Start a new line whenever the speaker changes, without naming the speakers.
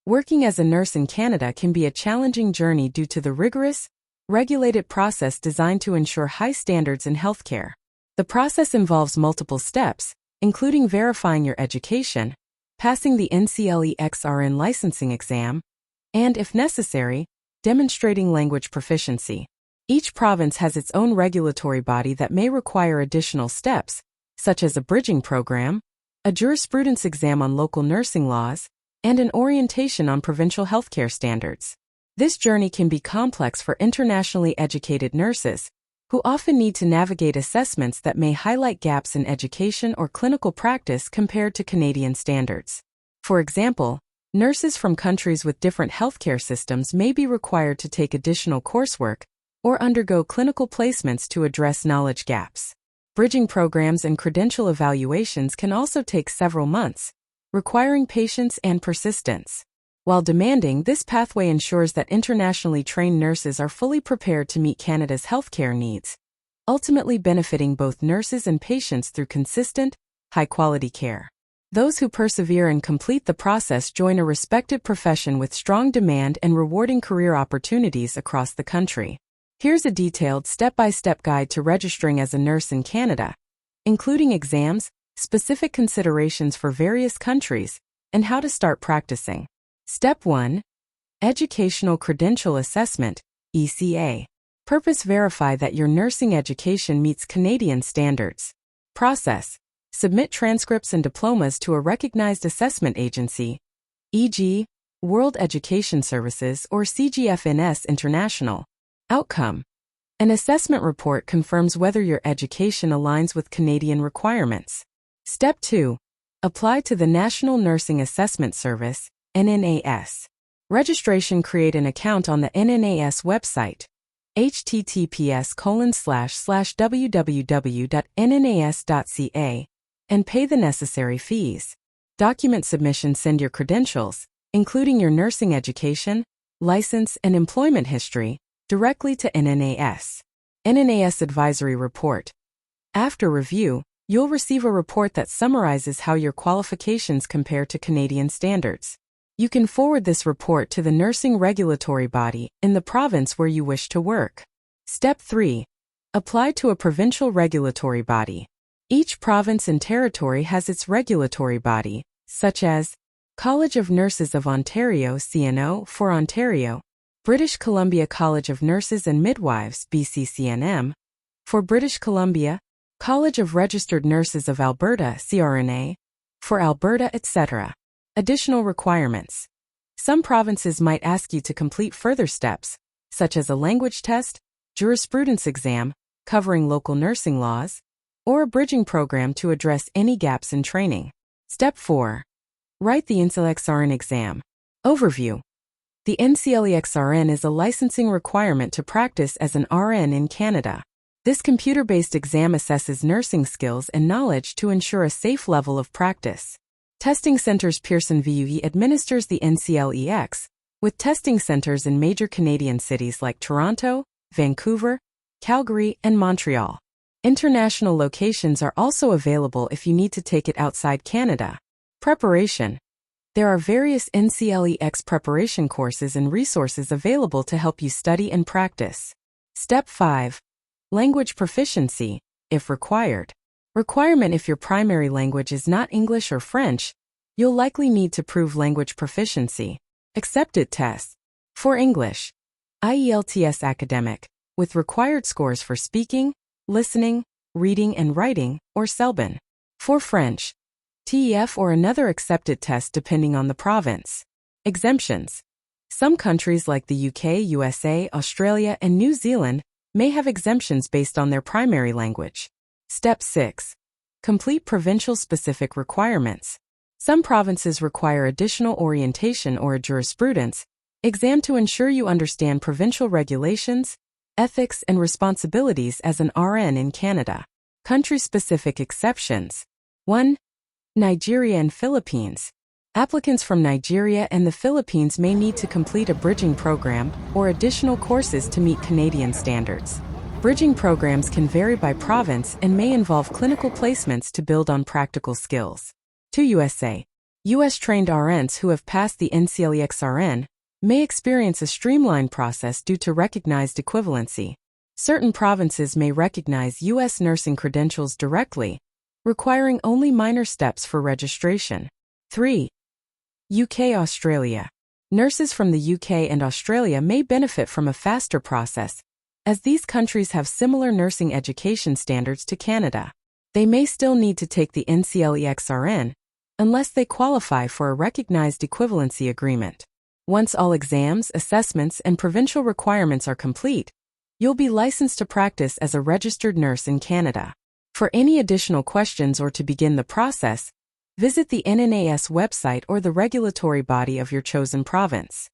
Working as a nurse in Canada can be a challenging journey due to the rigorous, regulated process designed to ensure high standards in healthcare. The process involves multiple steps, including verifying your education, passing the NCLEX-RN licensing exam, and, if necessary, demonstrating language proficiency. Each province has its own regulatory body that may require additional steps, such as a bridging program, a jurisprudence exam on local nursing laws, and an orientation on provincial healthcare standards. This journey can be complex for internationally educated nurses, who often need to navigate assessments that may highlight gaps in education or clinical practice compared to Canadian standards. For example, nurses from countries with different healthcare systems may be required to take additional coursework or undergo clinical placements to address knowledge gaps. Bridging programs and credential evaluations can also take several months, requiring patience and persistence. While demanding, this pathway ensures that internationally trained nurses are fully prepared to meet Canada's healthcare needs, ultimately benefiting both nurses and patients through consistent, high-quality care. Those who persevere and complete the process join a respected profession with strong demand and rewarding career opportunities across the country. Here's a detailed step-by-step guide to registering as a nurse in Canada, including exams, specific considerations for various countries, and how to start practicing. Step 1. Educational Credential Assessment, ECA. Purpose: verify that your nursing education meets Canadian standards. Process: submit transcripts and diplomas to a recognized assessment agency, e.g., World Education Services or CGFNS International. Outcome: an assessment report confirms whether your education aligns with Canadian requirements. Step 2. Apply to the National Nursing Assessment Service, NNAS. Registration: create an account on the NNAS website, https://www.nnas.ca, and pay the necessary fees. Document submission: send your credentials, including your nursing education, license, and employment history, directly to NNAS. NNAS Advisory Report. After review, you'll receive a report that summarizes how your qualifications compare to Canadian standards. You can forward this report to the nursing regulatory body in the province where you wish to work. Step 3. Apply to a provincial regulatory body. Each province and territory has its regulatory body, such as College of Nurses of Ontario (CNO) for Ontario, British Columbia College of Nurses and Midwives (BCCNM) for British Columbia, College of Registered Nurses of Alberta (CRNA) for Alberta, etc. Additional requirements. Some provinces might ask you to complete further steps, such as a language test, jurisprudence exam covering local nursing laws, or a bridging program to address any gaps in training. Step 4. Write the NCLEX-RN exam. Overview. The NCLEX-RN is a licensing requirement to practice as an RN in Canada. This computer-based exam assesses nursing skills and knowledge to ensure a safe level of practice. Testing Centres: Pearson VUE administers the NCLEX, with testing centers in major Canadian cities like Toronto, Vancouver, Calgary, and Montreal. International locations are also available if you need to take it outside Canada. Preparation. There are various NCLEX preparation courses and resources available to help you study and practice. Step 5. Language proficiency, if required. Requirement: if your primary language is not English or French, you'll likely need to prove language proficiency. Accepted tests. For English, IELTS Academic, with required scores for speaking, listening, reading and writing, or CELBIN. For French, TEF or another accepted test depending on the province. Exemptions. Some countries like the UK, USA, Australia, and New Zealand may have exemptions based on their primary language. Step 6. Complete provincial-specific requirements. Some provinces require additional orientation or a jurisprudence exam to ensure you understand provincial regulations, ethics, and responsibilities as an RN in Canada. Country-specific exceptions. 1. Nigeria and Philippines. Applicants from Nigeria and the Philippines may need to complete a bridging program or additional courses to meet Canadian standards. Bridging programs can vary by province and may involve clinical placements to build on practical skills. 2. USA. U.S.-trained RNs who have passed the NCLEX-RN may experience a streamlined process due to recognized equivalency. Certain provinces may recognize U.S. nursing credentials directly, requiring only minor steps for registration. 3. UK-Australia. Nurses from the UK and Australia may benefit from a faster process, as these countries have similar nursing education standards to Canada. They may still need to take the NCLEX-RN, unless they qualify for a recognized equivalency agreement. Once all exams, assessments, and provincial requirements are complete, you'll be licensed to practice as a registered nurse in Canada. For any additional questions or to begin the process, visit the NNAS website or the regulatory body of your chosen province.